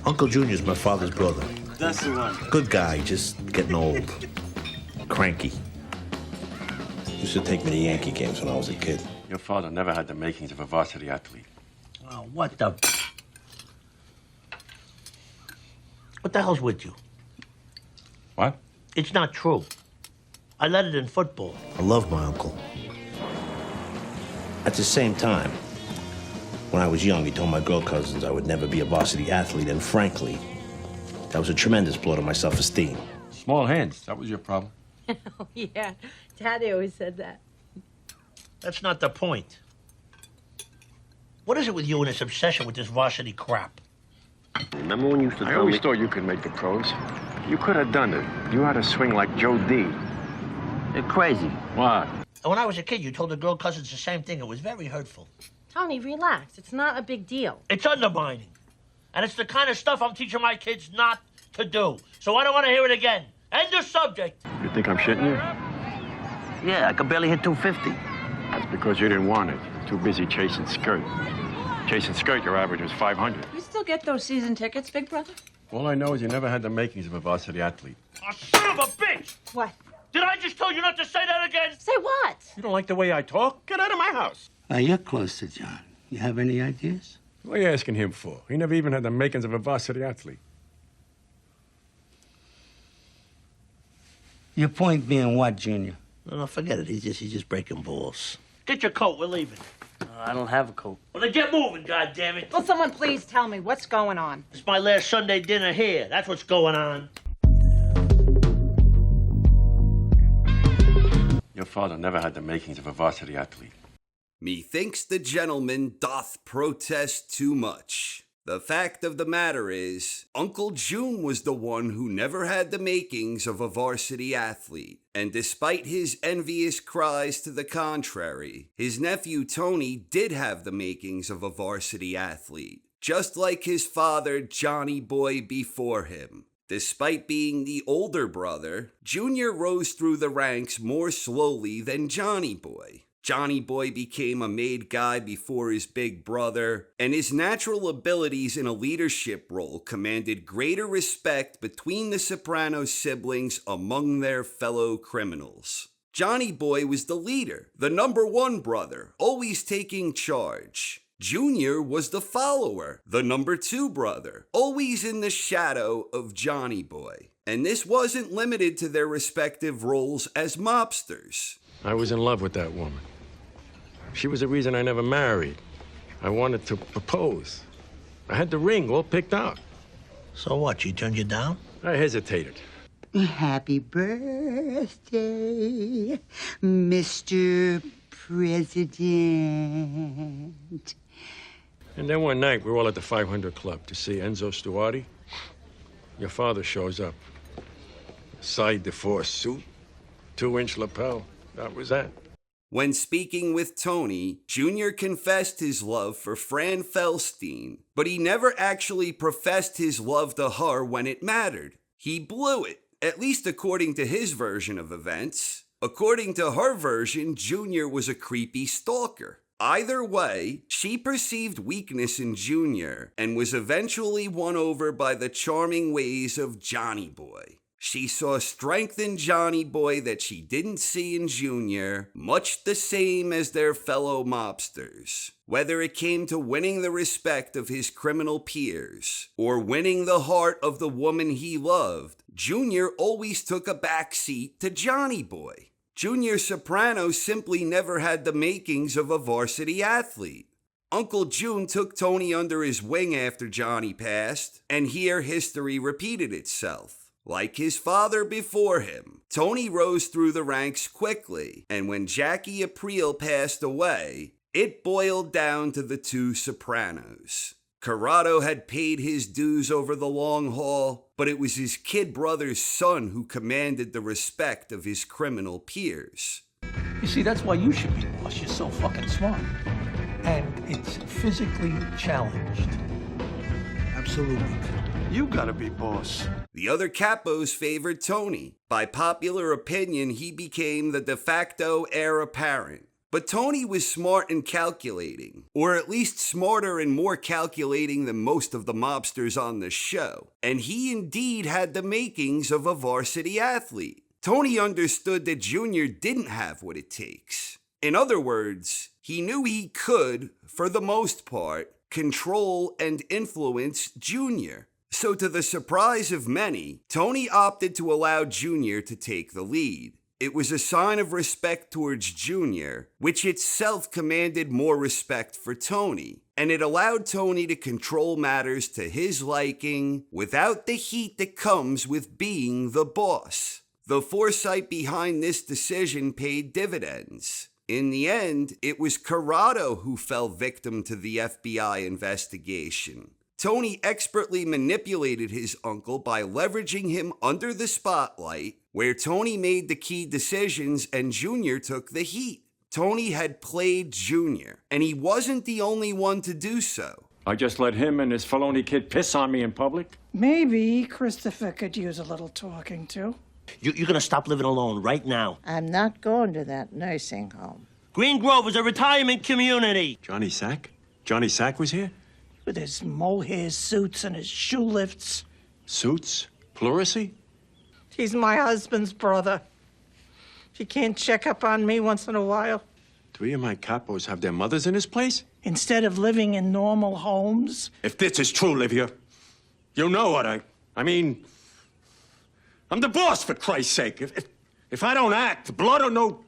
Uncle Junior's my father's brother. That's the one. Good guy, just getting old. Cranky. Used to take me to Yankee games when I was a kid. Your father never had the makings of a varsity athlete. Oh, what the hell's with you? What? It's not true. I led it in football. I love my uncle. At the same time, when I was young, he told my girl cousins I would never be a varsity athlete, and frankly, that was a tremendous blow to my self-esteem. Small hands. That was your problem. Oh, yeah. Daddy always said that. That's not the point. What is it with you and this obsession with this varsity crap? Remember when you used to I tell always me... thought you could make the pros. You could have done it. You had a swing like Joe D. You're crazy. What? And when I was a kid, you told the girl cousins the same thing. It was very hurtful. Tony, relax. It's not a big deal. It's undermining. And it's the kind of stuff I'm teaching my kids not to do. So I don't want to hear it again. End of subject. You think I'm shitting you? Yeah, I could barely hit 250. That's because you didn't want it. Too busy chasing skirt. Chasing skirt, your average was 500. You still get those season tickets, big brother? All I know is you never had the makings of a varsity athlete. Oh, son of a bitch! What? Did I just tell you not to say that again? Say what? You don't like the way I talk? Get out of my house. You're close to John. You have any ideas? What are you asking him for? He never even had the makings of a varsity athlete. Your point being what, Junior? No, forget it. He's just breaking balls. Get your coat. We're leaving. I don't have a coat. Well, then get moving, goddammit. Will someone please tell me what's going on? It's my last Sunday dinner here. That's what's going on. Your father never had the makings of a varsity athlete. Methinks the gentleman doth protest too much. The fact of the matter is, Uncle June was the one who never had the makings of a varsity athlete. And despite his envious cries to the contrary, his nephew Tony did have the makings of a varsity athlete, just like his father Johnny Boy before him. Despite being the older brother, Junior rose through the ranks more slowly than Johnny Boy. Johnny Boy became a made guy before his big brother, and his natural abilities in a leadership role commanded greater respect between the Soprano siblings among their fellow criminals. Johnny Boy was the leader, the number one brother, always taking charge. Junior was the follower, the number two brother, always in the shadow of Johnny Boy. And this wasn't limited to their respective roles as mobsters. I was in love with that woman. She was the reason I never married. I wanted to propose. I had the ring all picked out. So what? She turned you down? I hesitated. Happy birthday, Mr. President. And then one night, we were all at the 500 Club to see Enzo Stuardi. Your father shows up. Side de force suit, 2-inch lapel. That was that. When speaking with Tony, Junior confessed his love for Fran Felstein, but he never actually professed his love to her when it mattered. He blew it, at least according to his version of events. According to her version, Junior was a creepy stalker. Either way, she perceived weakness in Junior and was eventually won over by the charming ways of Johnny Boy. She saw strength in Johnny Boy that she didn't see in Junior, much the same as their fellow mobsters. Whether it came to winning the respect of his criminal peers, or winning the heart of the woman he loved, Junior always took a backseat to Johnny Boy. Junior Soprano simply never had the makings of a varsity athlete. Uncle June took Tony under his wing after Johnny passed, and here history repeated itself. Like his father before him, Tony rose through the ranks quickly, and when Jackie Aprile passed away, it boiled down to the two Sopranos. Corrado had paid his dues over the long haul, but it was his kid brother's son who commanded the respect of his criminal peers. You see, that's why you should be boss. You're so fucking smart. And it's physically challenged. Absolutely. You gotta be boss. The other capos favored Tony. By popular opinion, he became the de facto heir apparent. But Tony was smart and calculating, or at least smarter and more calculating than most of the mobsters on the show. And he indeed had the makings of a varsity athlete. Tony understood that Junior didn't have what it takes. In other words, he knew he could, for the most part, control and influence Junior. So to the surprise of many, Tony opted to allow Junior to take the lead. It was a sign of respect towards Junior, which itself commanded more respect for Tony, and it allowed Tony to control matters to his liking without the heat that comes with being the boss. The foresight behind this decision paid dividends. In the end, it was Corrado who fell victim to the FBI investigation. Tony expertly manipulated his uncle by leveraging him under the spotlight, where Tony made the key decisions and Junior took the heat. Tony had played Junior, and he wasn't the only one to do so. I just let him and his felony kid piss on me in public? Maybe Christopher could use a little talking to. You're gonna stop living alone right now. I'm not going to that nursing home. Green Grove is a retirement community. Johnny Sack? Johnny Sack was here? With his mohair suits and his shoe lifts. Suits? Pleurisy? He's my husband's brother. He can't check up on me once in a while. 3 of my capos have their mothers in his place? Instead of living in normal homes. If this is true, Livia, you know what I mean, I'm the boss, for Christ's sake. If I don't act, blood or no...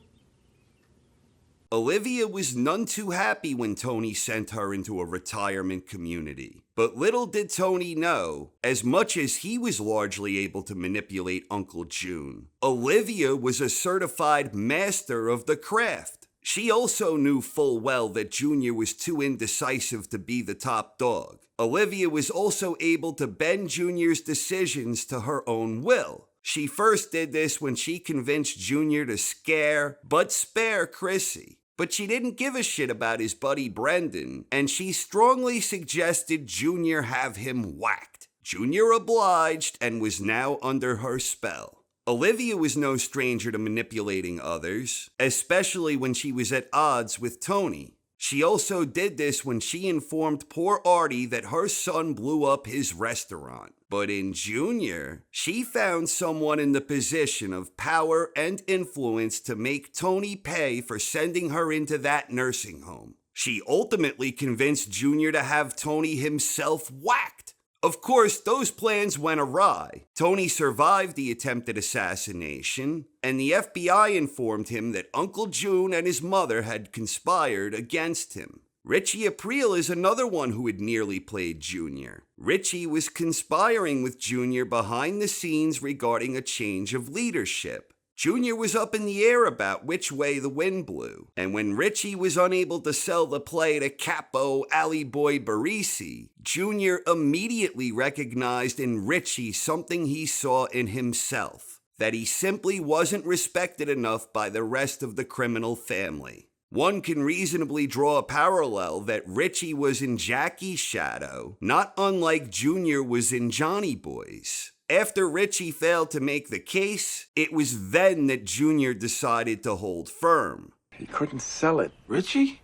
Olivia was none too happy when Tony sent her into a retirement community. But little did Tony know, as much as he was largely able to manipulate Uncle June, Olivia was a certified master of the craft. She also knew full well that Junior was too indecisive to be the top dog. Olivia was also able to bend Junior's decisions to her own will. She first did this when she convinced Junior to scare but spare Chrissy. But she didn't give a shit about his buddy Brendan, and she strongly suggested Junior have him whacked. Junior obliged and was now under her spell. Olivia was no stranger to manipulating others, especially when she was at odds with Tony. She also did this when she informed poor Artie that her son blew up his restaurant. But in Junior, she found someone in the position of power and influence to make Tony pay for sending her into that nursing home. She ultimately convinced Junior to have Tony himself whacked. Of course, those plans went awry. Tony survived the attempted assassination, and the FBI informed him that Uncle June and his mother had conspired against him. Richie April is another one who had nearly played Junior. Richie was conspiring with Junior behind the scenes regarding a change of leadership. Junior was up in the air about which way the wind blew, and when Richie was unable to sell the play to Capo Alley Boy Barisi, Junior immediately recognized in Richie something he saw in himself, that he simply wasn't respected enough by the rest of the criminal family. One can reasonably draw a parallel that Richie was in Jackie's shadow, not unlike Junior was in Johnny Boy's. After Richie failed to make the case, it was then that Junior decided to hold firm. He couldn't sell it. Richie?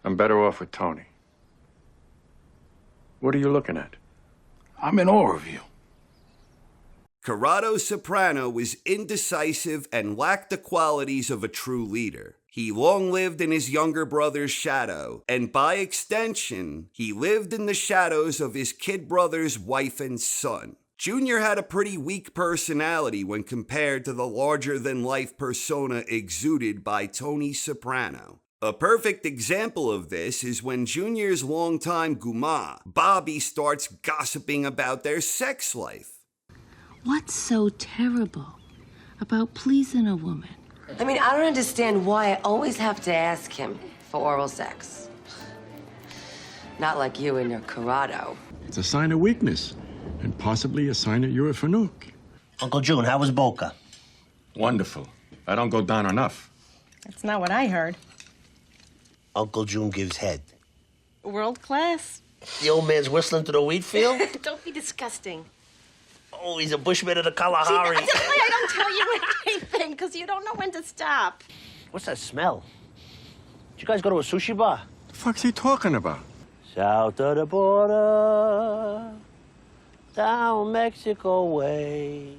I'm better off with Tony. What are you looking at? I'm in awe of you. Corrado Soprano was indecisive and lacked the qualities of a true leader. He long lived in his younger brother's shadow, and by extension, he lived in the shadows of his kid brother's wife and son. Junior had a pretty weak personality when compared to the larger-than-life persona exuded by Tony Soprano. A perfect example of this is when Junior's longtime guma, Bobby, starts gossiping about their sex life. What's so terrible about pleasing a woman? I mean, I don't understand why I always have to ask him for oral sex. Not like you and your Corrado. It's a sign of weakness, and possibly a sign that you're a Fanuc. Uncle June, how was Boca? Wonderful. I don't go down enough. That's not what I heard. Uncle June gives head. World class. The old man's whistling to the wheat field? Don't be disgusting. Oh, he's a bushman of the Kalahari. See, that's why I don't tell you anything, because you don't know when to stop. What's that smell? Did you guys go to a sushi bar? The fuck's he talking about? South of the border, down Mexico way.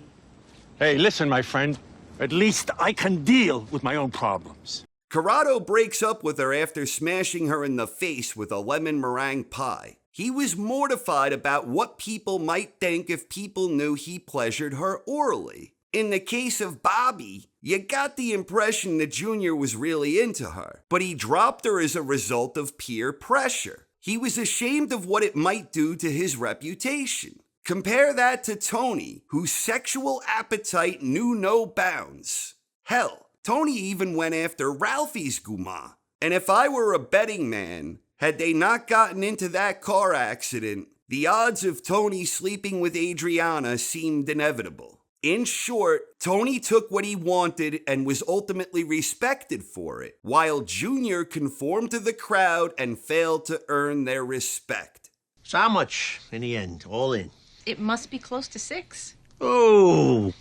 Hey, listen, my friend. At least I can deal with my own problems. Corrado breaks up with her after smashing her in the face with a lemon meringue pie. He was mortified about what people might think if people knew he pleasured her orally. In the case of Bobby, you got the impression that Junior was really into her, but he dropped her as a result of peer pressure. He was ashamed of what it might do to his reputation. Compare that to Tony, whose sexual appetite knew no bounds. Hell, Tony even went after Ralphie's guma. And if I were a betting man, had they not gotten into that car accident, the odds of Tony sleeping with Adriana seemed inevitable. In short, Tony took what he wanted and was ultimately respected for it, while Junior conformed to the crowd and failed to earn their respect. So how much in the end, all in? It must be close to 6. Oh!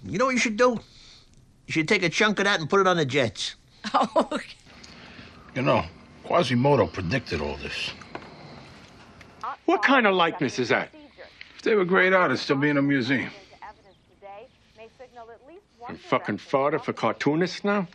You know what you should do? You should take a chunk of that and put it on the Jets. Oh, okay. You know, Quasimodo predicted all this. What kind of likeness is that? If they were great artists, they'll be in a museum. I'm fucking fodder for cartoonists now?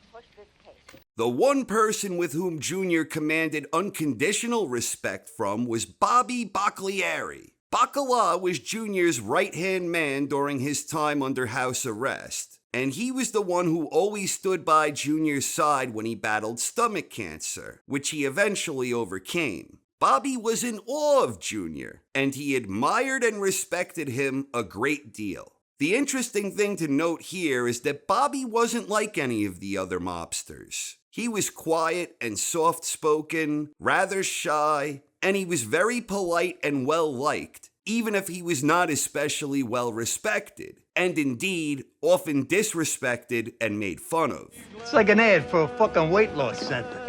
The one person with whom Junior commanded unconditional respect from was Bobby Bacalieri. Bacala was Junior's right-hand man during his time under house arrest, and he was the one who always stood by Junior's side when he battled stomach cancer, which he eventually overcame. Bobby was in awe of Junior, and he admired and respected him a great deal. The interesting thing to note here is that Bobby wasn't like any of the other mobsters. He was quiet and soft-spoken, rather shy, and he was very polite and well-liked, even if he was not especially well-respected, and indeed, often disrespected and made fun of. It's like an ad for a fucking weight loss center.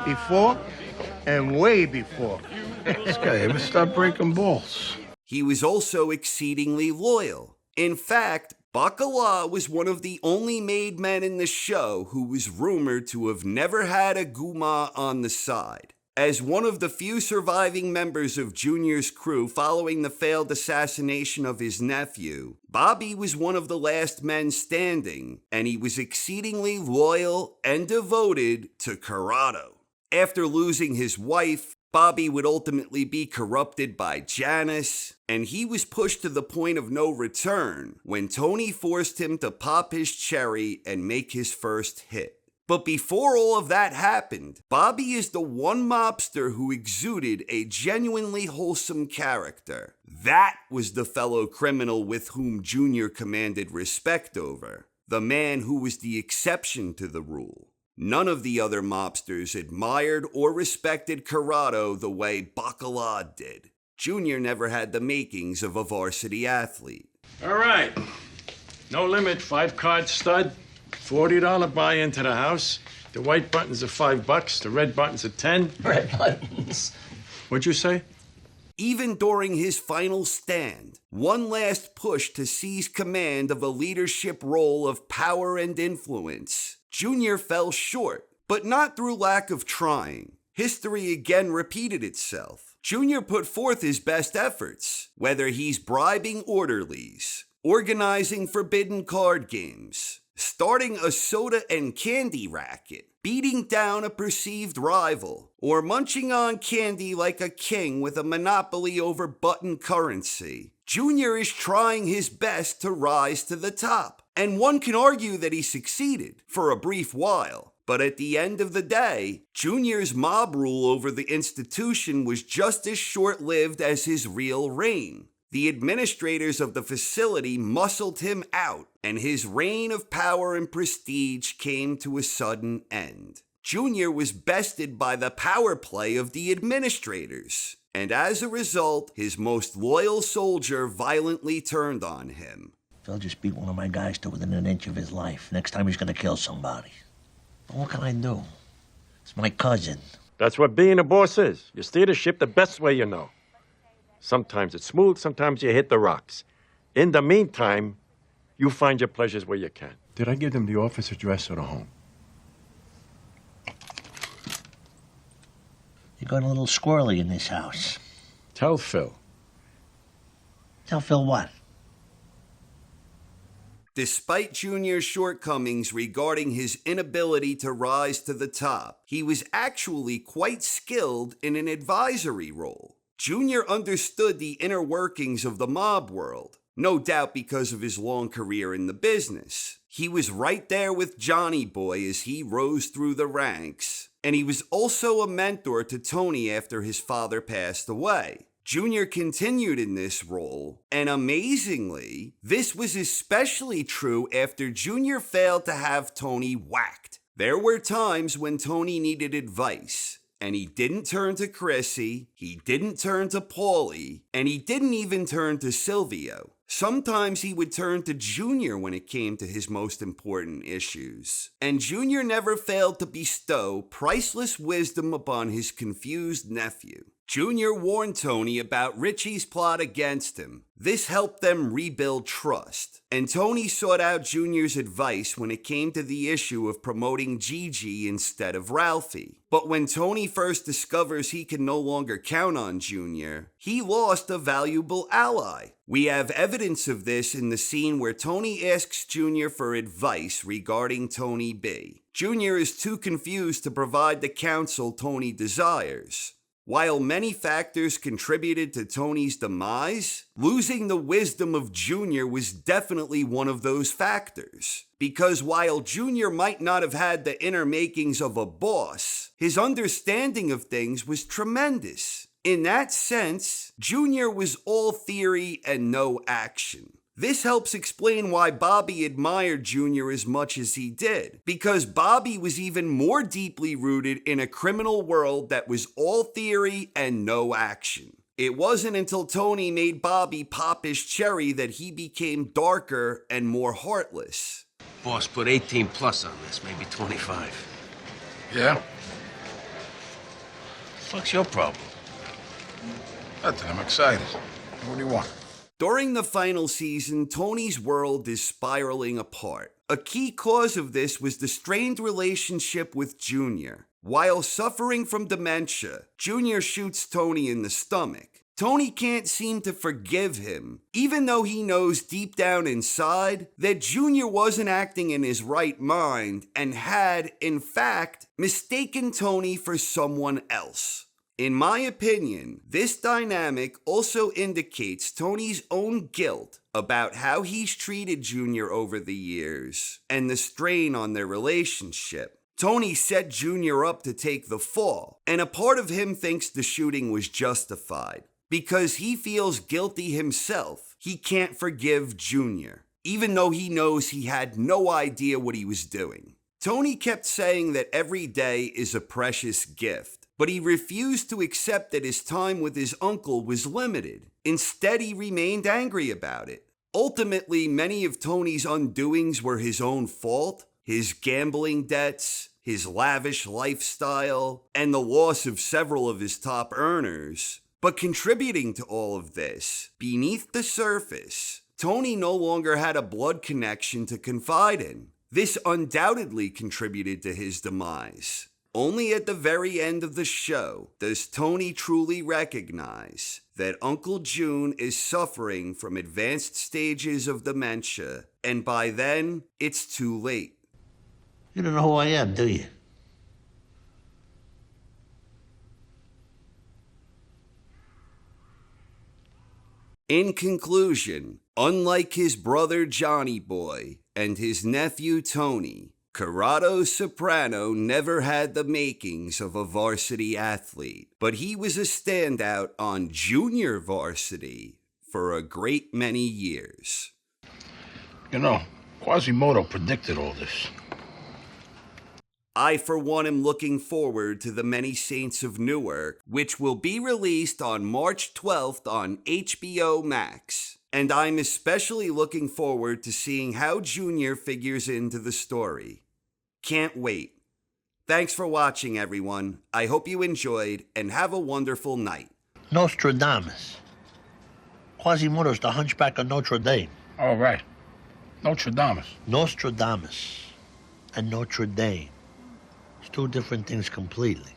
Before and way before. This guy ever stop breaking balls? He was also exceedingly loyal. In fact, Bacala was one of the only made men in the show who was rumored to have never had a guma on the side. As one of the few surviving members of Junior's crew following the failed assassination of his nephew, Bobby was one of the last men standing, and he was exceedingly loyal and devoted to Corrado. After losing his wife, Bobby would ultimately be corrupted by Janice, and he was pushed to the point of no return when Tony forced him to pop his cherry and make his first hit. But before all of that happened, Bobby is the one mobster who exuded a genuinely wholesome character. That was the fellow criminal with whom Junior commanded respect over, the man who was the exception to the rule. None of the other mobsters admired or respected Corrado the way Bacala did. Junior never had the makings of a varsity athlete. All right. No limit, 5-card stud, $40 buy-in to the house. The white buttons are $5, the red buttons are 10. Red buttons. What'd you say? Even during his final stand, one last push to seize command of a leadership role of power and influence, Junior fell short, but not through lack of trying. History again repeated itself. Junior put forth his best efforts, whether he's bribing orderlies, organizing forbidden card games, starting a soda and candy racket, beating down a perceived rival, or munching on candy like a king with a monopoly over button currency. Junior is trying his best to rise to the top, and one can argue that he succeeded for a brief while. But at the end of the day, Junior's mob rule over the institution was just as short-lived as his real reign. The administrators of the facility muscled him out, and his reign of power and prestige came to a sudden end. Junior was bested by the power play of the administrators, and as a result, his most loyal soldier violently turned on him. Phil just beat one of my guys to within an inch of his life. Next time he's gonna kill somebody. But what can I do? It's my cousin. That's what being a boss is. You steer the ship the best way you know. Sometimes it's smooth, sometimes you hit the rocks. In the meantime, you find your pleasures where you can. Did I give them the office address or the home? You're going a little squirrely in this house. Tell Phil. Tell Phil what? Despite Junior's shortcomings regarding his inability to rise to the top, he was actually quite skilled in an advisory role. Junior understood the inner workings of the mob world, no doubt because of his long career in the business. He was right there with Johnny Boy as he rose through the ranks, and he was also a mentor to Tony after his father passed away. Junior continued in this role, and amazingly, this was especially true after Junior failed to have Tony whacked. There were times when Tony needed advice, and he didn't turn to Chrissy, he didn't turn to Paulie, and he didn't even turn to Silvio. Sometimes he would turn to Junior when it came to his most important issues. And Junior never failed to bestow priceless wisdom upon his confused nephew. Junior warned Tony about Richie's plot against him. This helped them rebuild trust. And Tony sought out Junior's advice when it came to the issue of promoting Gigi instead of Ralphie. But when Tony first discovers he can no longer count on Junior, he lost a valuable ally. We have evidence of this in the scene where Tony asks Junior for advice regarding Tony B. Junior is too confused to provide the counsel Tony desires. While many factors contributed to Tony's demise, losing the wisdom of Junior was definitely one of those factors. Because while Junior might not have had the inner makings of a boss, his understanding of things was tremendous. In that sense, Junior was all theory and no action. This helps explain why Bobby admired Junior as much as he did, because Bobby was even more deeply rooted in a criminal world that was all theory and no action. It wasn't until Tony made Bobby pop his cherry that he became darker and more heartless. Boss put 18 plus on this, maybe 25. Yeah? What's your problem? Nothing, I'm excited. What do you want? During the final season, Tony's world is spiraling apart. A key cause of this was the strained relationship with Junior. While suffering from dementia, Junior shoots Tony in the stomach. Tony can't seem to forgive him, even though he knows deep down inside that Junior wasn't acting in his right mind and had, in fact, mistaken Tony for someone else. In my opinion, this dynamic also indicates Tony's own guilt about how he's treated Junior over the years and the strain on their relationship. Tony set Junior up to take the fall, and a part of him thinks the shooting was justified. Because he feels guilty himself, he can't forgive Junior, even though he knows he had no idea what he was doing. Tony kept saying that every day is a precious gift, but he refused to accept that his time with his uncle was limited. Instead, he remained angry about it. Ultimately, many of Tony's undoings were his own fault. His gambling debts, his lavish lifestyle, and the loss of several of his top earners. But contributing to all of this, beneath the surface, Tony no longer had a blood connection to confide in. This undoubtedly contributed to his demise. Only at the very end of the show does Tony truly recognize that Uncle June is suffering from advanced stages of dementia, and by then, it's too late. You don't know who I am, do you? In conclusion, unlike his brother Johnny Boy and his nephew Tony, Corrado Soprano never had the makings of a varsity athlete, but he was a standout on junior varsity for a great many years. You know, Quasimodo predicted all this. I, for one, am looking forward to The Many Saints of Newark, which will be released on March 12th on HBO Max. And I'm especially looking forward to seeing how Junior figures into the story. Can't wait. Thanks for watching, everyone. I hope you enjoyed, and have a wonderful night. Nostradamus. Quasimodo's the hunchback of Notre Dame. All right. Nostradamus. Nostradamus and Notre Dame. It's two different things completely.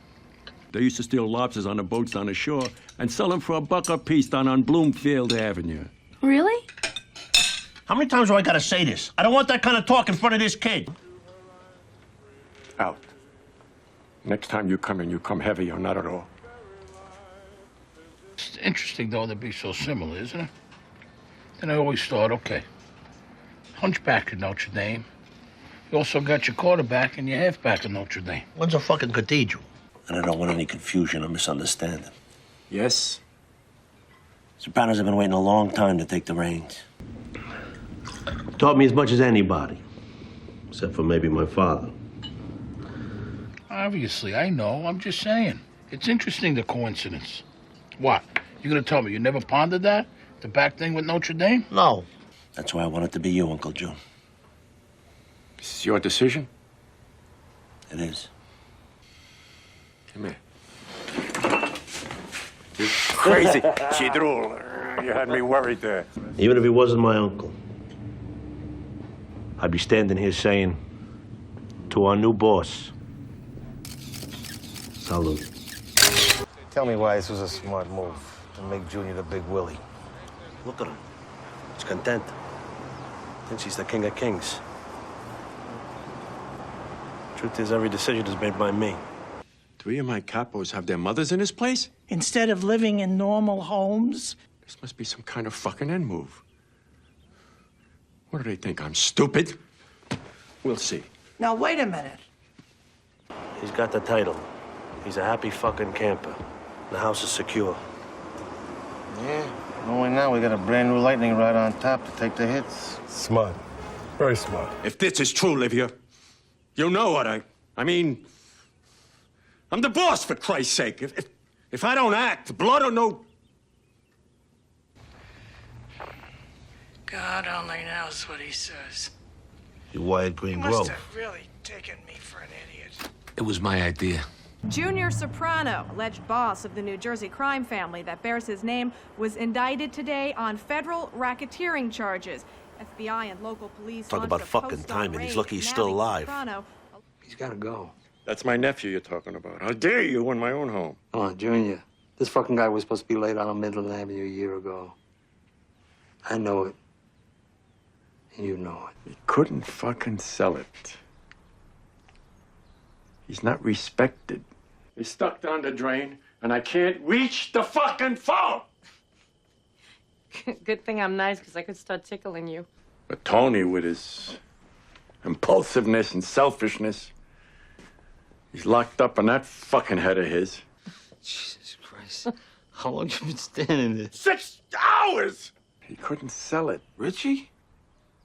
They used to steal lobsters on the boats on the shore and sell them for $1 a piece down on Bloomfield Avenue. Really? How many times do I gotta say this? I don't want that kind of talk in front of this kid. Out. Next time you come heavy or not at all. It's interesting, though, to be so similar, isn't it? And I always thought, okay, Hunchback at Notre Dame. You also got your quarterback and your halfback at Notre Dame. When's a fucking cathedral? And I don't want any confusion or misunderstanding. Yes? Sopranos have been waiting a long time to take the reins. Taught me as much as anybody, except for maybe my father. Obviously, I know. I'm just saying. It's interesting, the coincidence. What? You gonna tell me you never pondered that? The back thing with Notre Dame? No. That's why I want it to be you, Uncle June. This is your decision? It is. Come here. You crazy chidrul. You had me worried there. Even if he wasn't my uncle, I'd be standing here saying to our new boss, salute. Tell me why this was a smart move to make Junior the Big Willie. Look at him. He's content. Thinks he's the king of kings. Truth is, every decision is made by me. 3 of my capos have their mothers in this place? Instead of living in normal homes, This must be some kind of fucking end move. What do they think? I'm stupid? We'll see. now wait a minute. He's got the title. He's a happy fucking camper. The house is secure. Yeah, only now we got a brand new lightning rod on top to take the hits. Smart. Very smart. If this is true, Livia, you know what I mean, I'm the boss, for Christ's sake. If I don't act, blood or no... God only knows what he says. You wired He Green must Grove. have really taken me for an idiot. It was my idea. Junior Soprano, alleged boss of the New Jersey crime family that bears his name, was indicted today on federal racketeering charges. FBI and local police Talk launched about a fucking post-on timing. He's raid lucky he's still nabbing alive. Soprano. He's gotta go. That's my nephew you're talking about. How dare you in my own home? Come on, Junior. This fucking guy was supposed to be laid out on Midland Avenue a year ago. I know it. And you know it. He couldn't fucking sell it. He's not respected. He's stuck down the drain, and I can't reach the fucking phone! Good thing I'm nice, because I could start tickling you. But Tony, with his impulsiveness and selfishness, he's locked up in that fucking head of his. Jesus Christ. How long you been standing there? 6 hours! He couldn't sell it. Richie?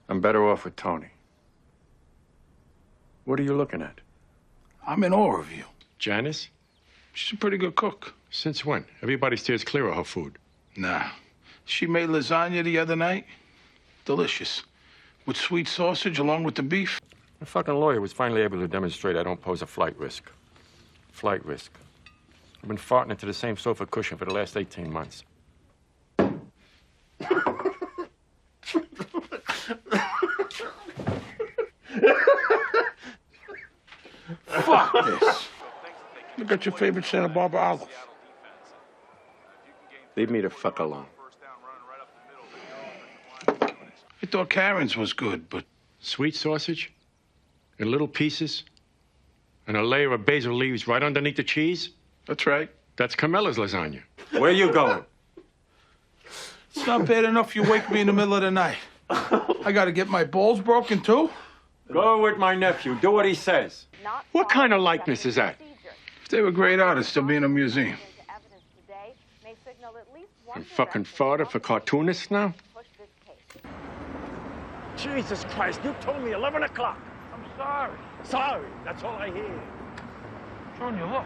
I'm better off with Tony. What are you looking at? I'm in awe of you. Janice? She's a pretty good cook. Since when? Everybody steers clear of her food. Nah. She made lasagna the other night. Delicious. With sweet sausage along with the beef. The fucking lawyer was finally able to demonstrate I don't pose a flight risk. Flight risk. I've been farting into the same sofa cushion for the last 18 months. Fuck this. Look at your favorite Santa Barbara olive. Leave me the fuck alone. I thought Karen's was good, but... Sweet sausage? In little pieces? And a layer of basil leaves right underneath the cheese? That's right. That's Carmela's lasagna. Where are you going? It's not bad enough you wake me in the middle of the night. I gotta get my balls broken, too? Go with my nephew. Do what he says. What kind of likeness is that? If they were great artists, they'll be in a museum. I'm fucking fodder for cartoonists now? Jesus Christ, you told me 11 o'clock. I'm sorry. Sorry, that's all I hear. Junior, look.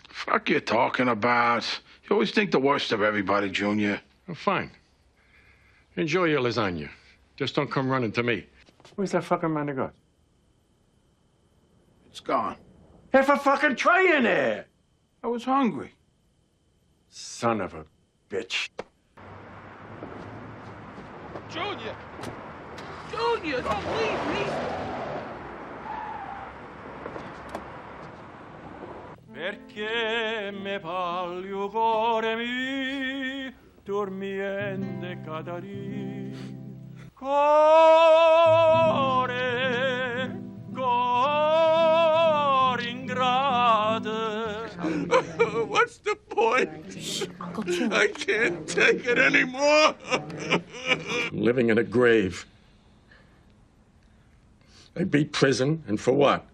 Fuck you talking about. You always think the worst of everybody, Junior. Oh, fine. Enjoy your lasagna. Just don't come running to me. Where's that fucking man to go? It's gone. Have a fucking tray in there! I was hungry. Son of a bitch. Junior! Junior, don't leave me! Perché me palio cuore mi dormiente cadari. Cuore, cuore ingrate. What's the point? I can't take it anymore. I'm living in a grave. I beat prison, and for what?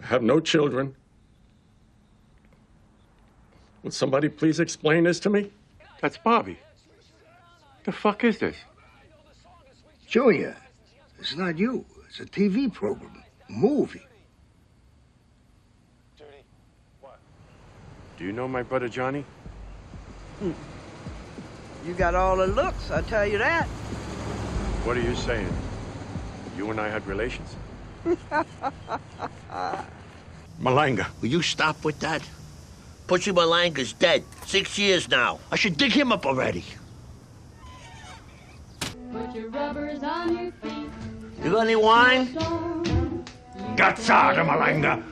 I have no children. Will somebody please explain this to me? That's Bobby. The fuck is this? Junior, it's not you. It's a TV program, movie. Do you know my brother Johnny? You got all the looks, I tell you that. What are you saying? You and I had relations? Malanga. Will you stop with that? Pussy Malanga's dead. 6 years now. I should dig him up already. Put your rubbers on your feet. You got any wine? Guts out of Malanga.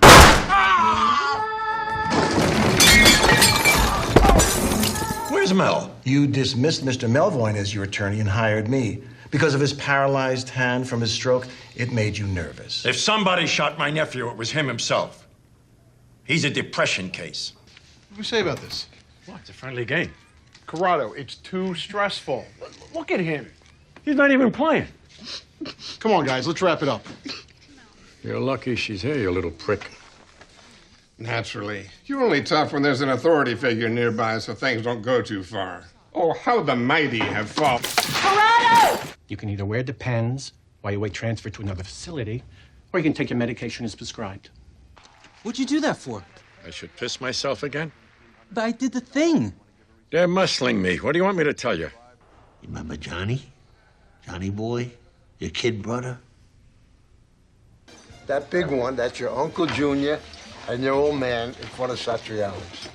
Where's Mel? You dismissed Mr. Melvoin as your attorney and hired me. Because of his paralyzed hand from his stroke, it made you nervous. If somebody shot my nephew, it was him himself. He's a depression case. What do we say about this? Well, it's a friendly game. Corrado, it's too stressful. Look at him. He's not even playing. Come on, guys, let's wrap it up. You're lucky she's here, you little prick. Naturally. You're only tough when there's an authority figure nearby so things don't go too far. Oh, how the mighty have fallen. Corrado! You can either wear Depends while you wait transfer to another facility, or you can take your medication as prescribed. What'd you do that for? I should piss myself again? But I did the thing. They're muscling me. What do you want me to tell you? Remember Johnny? Johnny boy? Your kid brother? That big one, that's your Uncle Junior and your old man in front of Satriali's.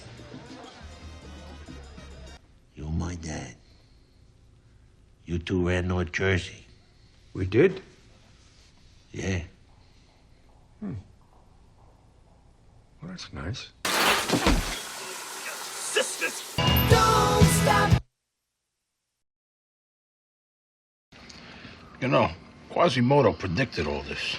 You're my dad. You two ran North Jersey. We did? Yeah. Well, that's nice. Sisters! Don't stop! You know, Quasimodo predicted all this.